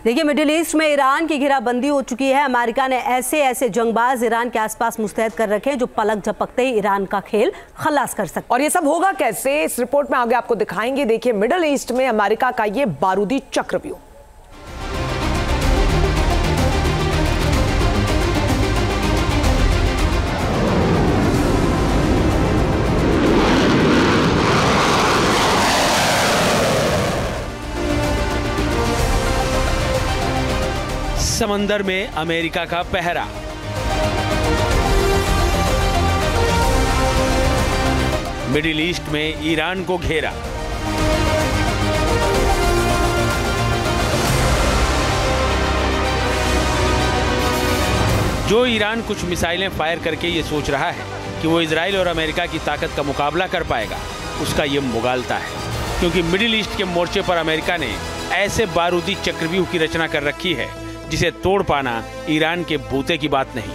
देखिए, middle east में Iran की घेराबंदी हो चुकी है। अमेरिका ने ऐसे जंगबाज ईरान के आसपास मुस्तैद कर रखे हैं जो पलक झपकते ही ईरान का खेल खलास कर सकते। और ये सब होगा कैसे, इस रिपोर्ट में आगे आपको दिखाएंगे। देखिए, मिडिल ईस्ट में अमेरिका का ये बारूदी चक्रव्यूह। समंदर में अमेरिका का पहरा, मिडिल ईस्ट में ईरान को घेरा, जो ईरान कुछ मिसाइलें फायर करके ये सोच रहा है कि वो इजराइल और अमेरिका की ताकत का मुकाबला कर पाएगा, उसका ये मुगालता है। क्योंकि मिडिल ईस्ट के मोर्चे पर अमेरिका ने ऐसे बारूदी चक्रव्यूह की रचना कर रखी है जिसे तोड़ पाना ईरान के बूते की बात नहीं।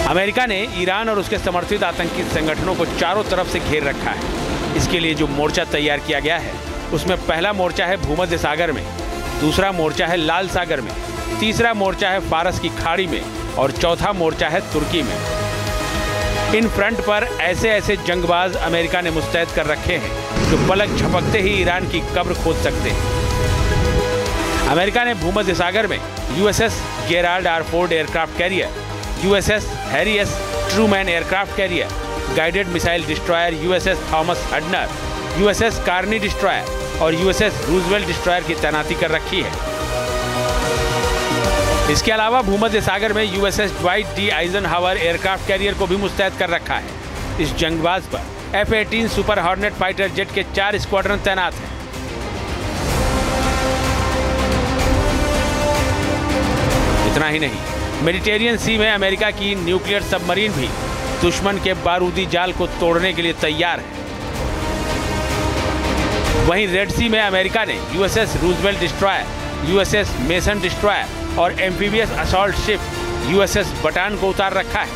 अमेरिका ने ईरान और उसके समर्थित आतंकी संगठनों को चारों तरफ से घेर रखा है। इसके लिए जो मोर्चा तैयार किया गया है उसमें पहला मोर्चा है भूमध्य सागर में, दूसरा मोर्चा है लाल सागर में, तीसरा मोर्चा है फारस की खाड़ी में और चौथा मोर्चा है तुर्की में। इन फ्रंट पर ऐसे जंगबाज अमेरिका ने मुस्तैद कर रखे हैं जो पलक झपकते ही ईरान की कब्र खोद सकते हैं। अमेरिका ने भूमध्य सागर में USS Gerald R Ford aircraft carrier, USS Harry S Trueman aircraft carrier, guided missile destroyer USS Thomas हडनर, USS Carney destroyer और यूएसएस रूजवेल्ट डिस्ट्रॉयर की तैनाती कर रखी है। इसके अलावा भूमध्य सागर में USS Dwight D Eisenhower aircraft carrier को भी मुस्तैद कर रखा है। इस जंगबाज पर F-18 super hornet fighter jet के 4 स्क्वाड्रन तैनात हैं। इतना ही नहीं, मेडिटेरियन सी में अमेरिका की न्यूक्लियर सबमरीन भी दुश्मन के बारूदी जाल को तोड़ने के लिए तैयार है। वहीं रेड सी में अमेरिका ने USS Roosevelt destroyer, USS mason destroyer और एम्फीबियस असॉल्ट शिप यूएसएस बटान को उतार रखा है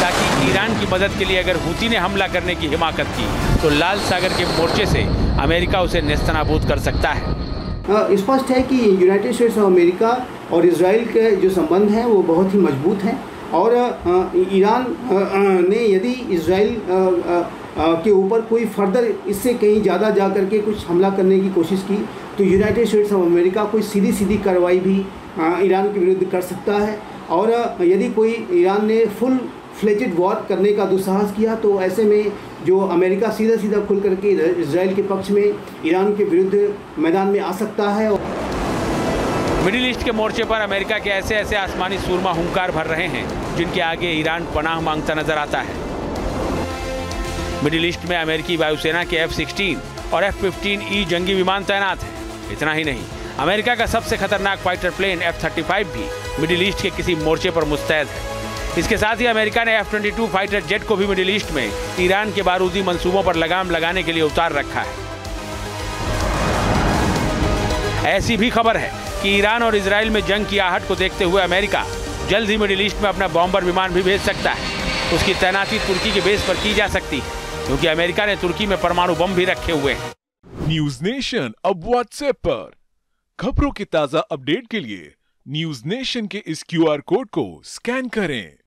ताकि ईरान की मदद के लिए अगर हूती ने हमला करने की हिमाकत की तो लाल सागर के मोर्चे से अमेरिका उसे नेस्तनाबूद कर सकता है। स्पष्ट है कि यूनाइटेड स्टेट्स ऑफ अमेरिका और इजराइल के जो संबंध हैं वो बहुत ही मजबूत हैं और ईरान ने यदि इजराइल के ऊपर कोई फर्दर इससे कहीं ज़्यादा जा करके कुछ हमला करने की कोशिश की तो यूनाइटेड स्टेट्स ऑफ अमेरिका कोई सीधी कार्रवाई भी ईरान के विरुद्ध कर सकता है। और यदि कोई ईरान ने फुल फ्लेजेड वॉर करने का दुस्साहस किया तो ऐसे में जो अमेरिका सीधा खुल करके इजराइल के पक्ष में ईरान के विरुद्ध मैदान में आ सकता है। मिडिल ईस्ट के मोर्चे पर अमेरिका के ऐसे आसमानी सूरमा हुंकार भर रहे हैं जिनके आगे ईरान पनाह मांगता नजर आता है। मिडिल ईस्ट में अमेरिकी वायुसेना के F-16 और F-15E जंगी विमान तैनात हैं। इतना ही नहीं, अमेरिका का सबसे खतरनाक फाइटर प्लेन F-35 भी मिडिल ईस्ट के किसी मोर्चे पर मुस्तैद है। इसके साथ ही अमेरिका ने F-22 फाइटर जेट को भी मिडिल ईस्ट में ईरान के बारूदी मंसूबों पर लगाम लगाने के लिए उतार रखा है। ऐसी भी खबर है कि ईरान और इजराइल में जंग की आहट को देखते हुए अमेरिका जल्द ही मिडिल ईस्ट में अपना बॉम्बर विमान भी भेज सकता है। उसकी तैनाती तुर्की के बेस पर की जा सकती है क्योंकि अमेरिका ने तुर्की में परमाणु बम भी रखे हुए हैं। न्यूज नेशन अब व्हाट्सएप पर खबरों की ताजा अपडेट के लिए न्यूज नेशन के इस QR कोड को स्कैन करें।